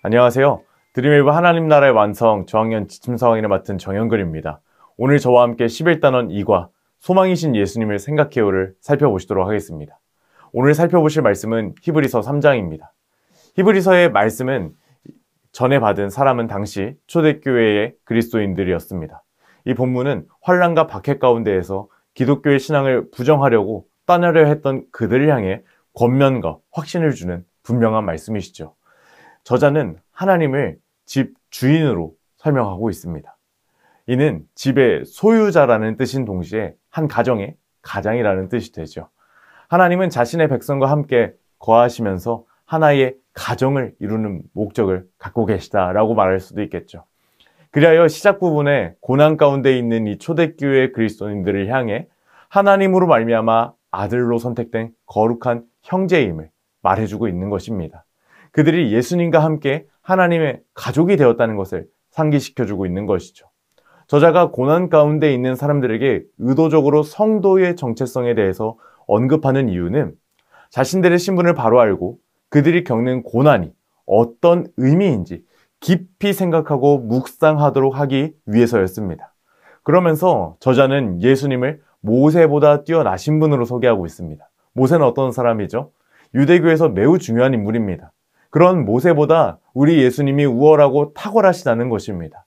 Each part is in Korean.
안녕하세요. 드림웨이브 하나님 나라의 완성 저학년 지침서강의를 맡은 정현근입니다. 오늘 저와 함께 11단원 2과 소망이신 예수님을 생각해요를 살펴보시도록 하겠습니다. 오늘 살펴보실 말씀은 히브리서 3장입니다. 히브리서의 말씀은 전에 받은 사람은 당시 초대교회의 그리스도인들이었습니다. 이 본문은 환난과 박해 가운데에서 기독교의 신앙을 부정하려고 떠나려 했던 그들을 향해 권면과 확신을 주는 분명한 말씀이시죠. 저자는 하나님을 집 주인으로 설명하고 있습니다. 이는 집의 소유자라는 뜻인 동시에 한 가정의 가장이라는 뜻이 되죠. 하나님은 자신의 백성과 함께 거하시면서 하나의 가정을 이루는 목적을 갖고 계시다라고 말할 수도 있겠죠. 그리하여 시작 부분에 고난 가운데 있는 이 초대교회 그리스도인들을 향해 하나님으로 말미암아 아들로 선택된 거룩한 형제임을 말해주고 있는 것입니다. 그들이 예수님과 함께 하나님의 가족이 되었다는 것을 상기시켜주고 있는 것이죠. 저자가 고난 가운데 있는 사람들에게 의도적으로 성도의 정체성에 대해서 언급하는 이유는 자신들의 신분을 바로 알고 그들이 겪는 고난이 어떤 의미인지 깊이 생각하고 묵상하도록 하기 위해서였습니다. 그러면서 저자는 예수님을 모세보다 뛰어나신 분으로 소개하고 있습니다. 모세는 어떤 사람이죠? 유대교에서 매우 중요한 인물입니다. 그런 모세보다 우리 예수님이 우월하고 탁월하시다는 것입니다.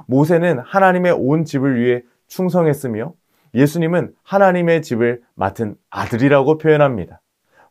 모세는 하나님의 온 집을 위해 충성했으며 예수님은 하나님의 집을 맡은 아들이라고 표현합니다.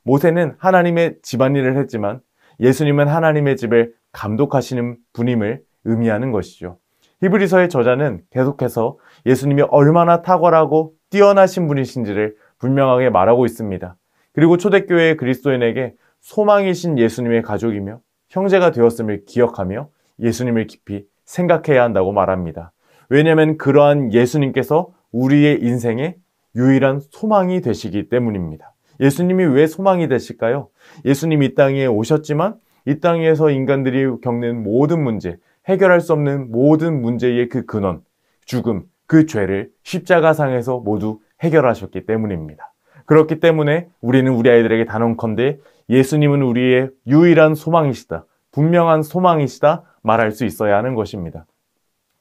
모세는 하나님의 집안일을 했지만 예수님은 하나님의 집을 감독하시는 분임을 의미하는 것이죠. 히브리서의 저자는 계속해서 예수님이 얼마나 탁월하고 뛰어나신 분이신지를 분명하게 말하고 있습니다. 그리고 초대교회의 그리스도인에게 소망이신 예수님의 가족이며 형제가 되었음을 기억하며 예수님을 깊이 생각해야 한다고 말합니다. 왜냐하면 그러한 예수님께서 우리의 인생의 유일한 소망이 되시기 때문입니다. 예수님이 왜 소망이 되실까요? 예수님이 이 땅에 오셨지만 이 땅에서 인간들이 겪는 모든 문제, 해결할 수 없는 모든 문제의 그 근원, 죽음, 그 죄를 십자가상에서 모두 해결하셨기 때문입니다. 그렇기 때문에 우리는 우리 아이들에게 단언컨대 예수님은 우리의 유일한 소망이시다, 분명한 소망이시다 말할 수 있어야 하는 것입니다.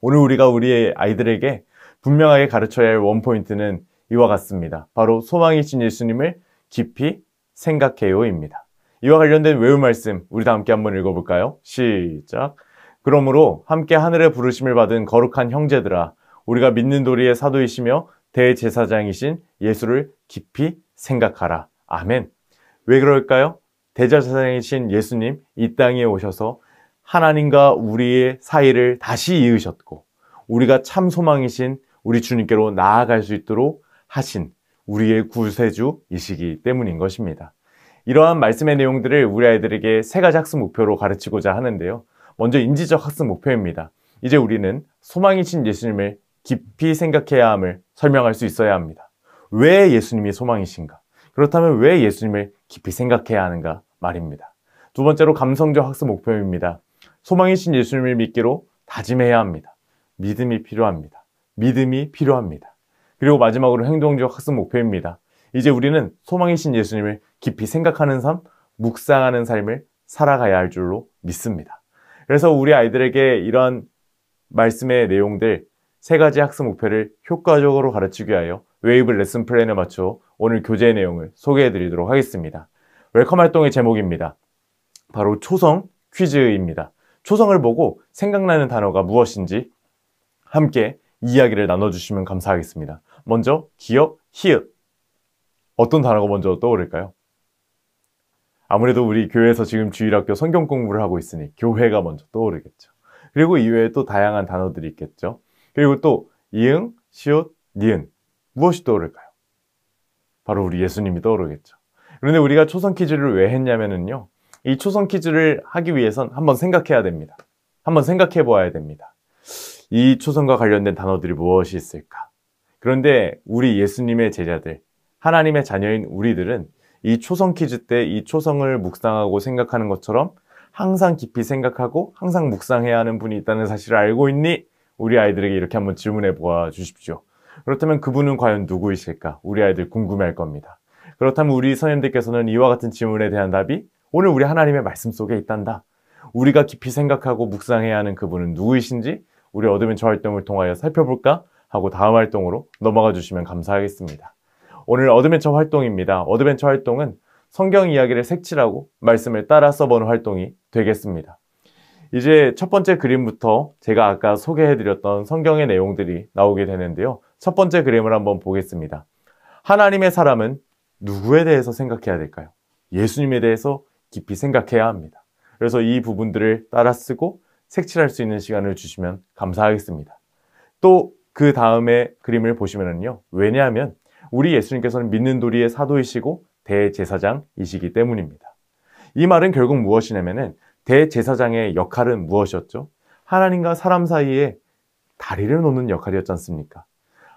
오늘 우리가 우리의 아이들에게 분명하게 가르쳐야 할 원포인트는 이와 같습니다. 바로 소망이신 예수님을 깊이 생각해요입니다. 이와 관련된 외울 말씀 우리 다 함께 한번 읽어볼까요? 시작! 그러므로 함께 하늘의 부르심을 받은 거룩한 형제들아, 우리가 믿는 도리의 사도이시며 대제사장이신 예수를 깊이 생각하라. 아멘. 왜 그럴까요? 대제사장이신 예수님 이 땅에 오셔서 하나님과 우리의 사이를 다시 이으셨고 우리가 참 소망이신 우리 주님께로 나아갈 수 있도록 하신 우리의 구세주이시기 때문인 것입니다. 이러한 말씀의 내용들을 우리 아이들에게 세 가지 학습 목표로 가르치고자 하는데요. 먼저 인지적 학습 목표입니다. 이제 우리는 소망이신 예수님을 깊이 생각해야 함을 설명할 수 있어야 합니다. 왜 예수님이 소망이신가? 그렇다면 왜 예수님을 깊이 생각해야 하는가 말입니다. 두 번째로 감성적 학습 목표입니다. 소망이신 예수님을 믿기로 다짐해야 합니다. 믿음이 필요합니다. 믿음이 필요합니다. 그리고 마지막으로 행동적 학습 목표입니다. 이제 우리는 소망이신 예수님을 깊이 생각하는 삶, 묵상하는 삶을 살아가야 할 줄로 믿습니다. 그래서 우리 아이들에게 이런 말씀의 내용들 세 가지 학습 목표를 효과적으로 가르치기 위하여 웨이브 레슨 플랜에 맞춰 오늘 교재 내용을 소개해 드리도록 하겠습니다. 웰컴 활동의 제목입니다. 바로 초성 퀴즈입니다. 초성을 보고 생각나는 단어가 무엇인지 함께 이야기를 나눠주시면 감사하겠습니다. 먼저 기역, 히읗. 어떤 단어가 먼저 떠오를까요? 아무래도 우리 교회에서 지금 주일학교 성경 공부를 하고 있으니 교회가 먼저 떠오르겠죠. 그리고 이외에 또 다양한 단어들이 있겠죠. 그리고 또 이응, 시옷, 니은. 무엇이 떠오를까요? 바로 우리 예수님이 떠오르겠죠. 그런데 우리가 초성 퀴즈를 왜 했냐면요. 이 초성 퀴즈를 하기 위해선 한번 생각해야 됩니다. 한번 생각해 보아야 됩니다. 이 초성과 관련된 단어들이 무엇이 있을까? 그런데 우리 예수님의 제자들, 하나님의 자녀인 우리들은 이 초성 퀴즈 때 이 초성을 묵상하고 생각하는 것처럼 항상 깊이 생각하고 항상 묵상해야 하는 분이 있다는 사실을 알고 있니? 우리 아이들에게 이렇게 한번 질문해 보아 주십시오. 그렇다면 그분은 과연 누구이실까? 우리 아이들 궁금해할 겁니다. 그렇다면 우리 선생님들께서는 이와 같은 질문에 대한 답이 오늘 우리 하나님의 말씀 속에 있단다. 우리가 깊이 생각하고 묵상해야 하는 그분은 누구이신지 우리 어드벤처 활동을 통하여 살펴볼까 하고 다음 활동으로 넘어가 주시면 감사하겠습니다. 오늘 어드벤처 활동입니다. 어드벤처 활동은 성경 이야기를 색칠하고 말씀을 따라 써보는 활동이 되겠습니다. 이제 첫 번째 그림부터 제가 아까 소개해드렸던 성경의 내용들이 나오게 되는데요. 첫 번째 그림을 한번 보겠습니다. 하나님의 사람은 누구에 대해서 생각해야 될까요? 예수님에 대해서 깊이 생각해야 합니다. 그래서 이 부분들을 따라 쓰고 색칠할 수 있는 시간을 주시면 감사하겠습니다. 또 그 다음에 그림을 보시면요. 왜냐하면 우리 예수님께서는 믿는 도리의 사도이시고 대제사장이시기 때문입니다. 이 말은 결국 무엇이냐면은 대제사장의 역할은 무엇이었죠? 하나님과 사람 사이에 다리를 놓는 역할이었지 않습니까?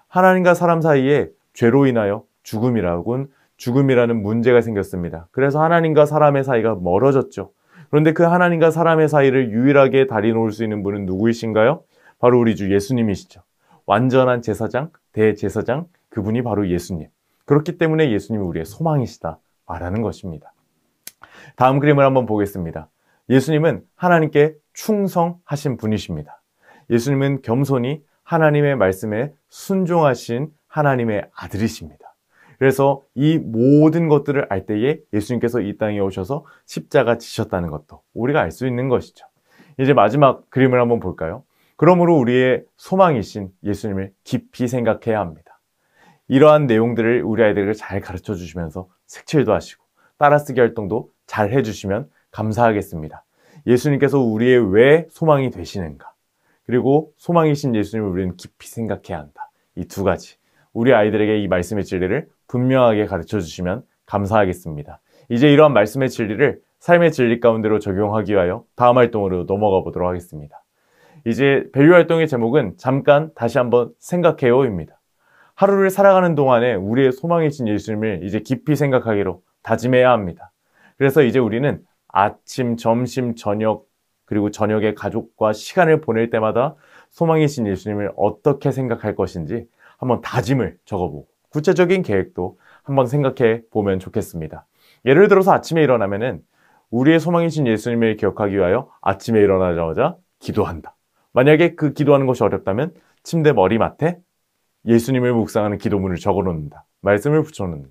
하나님과 사람 사이에 죄로 인하여 죽음이라는 문제가 생겼습니다. 그래서 하나님과 사람의 사이가 멀어졌죠. 그런데 그 하나님과 사람의 사이를 유일하게 다리 놓을 수 있는 분은 누구이신가요? 바로 우리 주 예수님이시죠. 완전한 제사장, 대제사장, 그분이 바로 예수님. 그렇기 때문에 예수님이 우리의 소망이시다 말하는 것입니다. 다음 그림을 한번 보겠습니다. 예수님은 하나님께 충성하신 분이십니다. 예수님은 겸손히 하나님의 말씀에 순종하신 하나님의 아들이십니다. 그래서 이 모든 것들을 알 때에 예수님께서 이 땅에 오셔서 십자가 지셨다는 것도 우리가 알 수 있는 것이죠. 이제 마지막 그림을 한번 볼까요? 그러므로 우리의 소망이신 예수님을 깊이 생각해야 합니다. 이러한 내용들을 우리 아이들에게 잘 가르쳐 주시면서 색칠도 하시고 따라쓰기 활동도 잘 해주시면 감사하겠습니다. 예수님께서 우리의 왜 소망이 되시는가, 그리고 소망이신 예수님을 우리는 깊이 생각해야 한다. 이 두 가지 우리 아이들에게 이 말씀의 진리를 분명하게 가르쳐 주시면 감사하겠습니다. 이제 이러한 말씀의 진리를 삶의 진리 가운데로 적용하기 위하여 다음 활동으로 넘어가 보도록 하겠습니다. 이제 밸류 활동의 제목은 잠깐 다시 한번 생각해요입니다. 하루를 살아가는 동안에 우리의 소망이신 예수님을 이제 깊이 생각하기로 다짐해야 합니다. 그래서 이제 우리는 아침, 점심, 저녁, 그리고 저녁에 가족과 시간을 보낼 때마다 소망이신 예수님을 어떻게 생각할 것인지 한번 다짐을 적어보고 구체적인 계획도 한번 생각해 보면 좋겠습니다. 예를 들어서 아침에 일어나면은 우리의 소망이신 예수님을 기억하기 위하여 아침에 일어나자마자 기도한다. 만약에 그 기도하는 것이 어렵다면 침대 머리맡에 예수님을 묵상하는 기도문을 적어놓는다. 말씀을 붙여놓는다.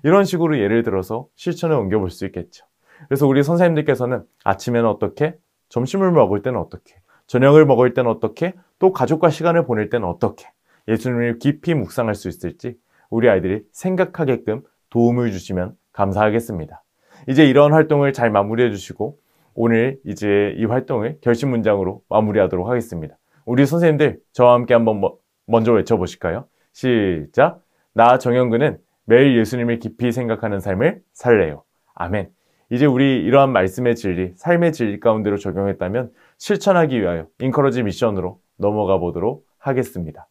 이런 식으로 예를 들어서 실천에 옮겨볼 수 있겠죠. 그래서 우리 선생님들께서는 아침에는 어떻게, 점심을 먹을 때는 어떻게, 저녁을 먹을 때는 어떻게, 또 가족과 시간을 보낼 때는 어떻게 예수님을 깊이 묵상할 수 있을지 우리 아이들이 생각하게끔 도움을 주시면 감사하겠습니다. 이제 이런 활동을 잘 마무리해 주시고 오늘 이제 이 활동을 결심 문장으로 마무리하도록 하겠습니다. 우리 선생님들 저와 함께 한번 먼저 외쳐보실까요? 시작! 나 정영근은 매일 예수님을 깊이 생각하는 삶을 살래요. 아멘. 이제 우리 이러한 말씀의 진리, 삶의 진리 가운데로 적용했다면 실천하기 위하여 인커러지 미션으로 넘어가 보도록 하겠습니다.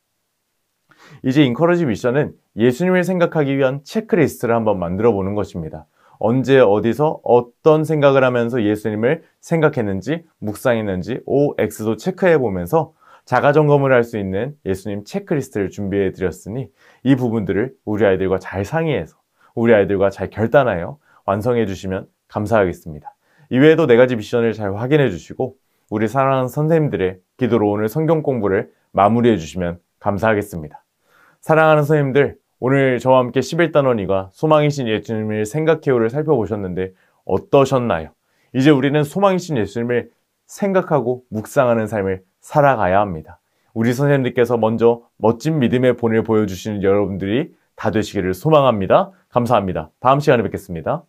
이제 인커러지 미션은 예수님을 생각하기 위한 체크리스트를 한번 만들어 보는 것입니다. 언제 어디서 어떤 생각을 하면서 예수님을 생각했는지 묵상했는지 OX도 체크해 보면서 자가점검을 할 수 있는 예수님 체크리스트를 준비해 드렸으니 이 부분들을 우리 아이들과 잘 상의해서 우리 아이들과 잘 결단하여 완성해 주시면 감사하겠습니다. 이외에도 4가지 미션을 잘 확인해 주시고 우리 사랑하는 선생님들의 기도로 오늘 성경 공부를 마무리해 주시면 감사하겠습니다. 사랑하는 선생님들, 오늘 저와 함께 11단원이가 소망이신 예수님을 생각해요를 살펴보셨는데 어떠셨나요? 이제 우리는 소망이신 예수님을 생각하고 묵상하는 삶을 살아가야 합니다. 우리 선생님들께서 먼저 멋진 믿음의 본을 보여주시는 여러분들이 다 되시기를 소망합니다. 감사합니다. 다음 시간에 뵙겠습니다.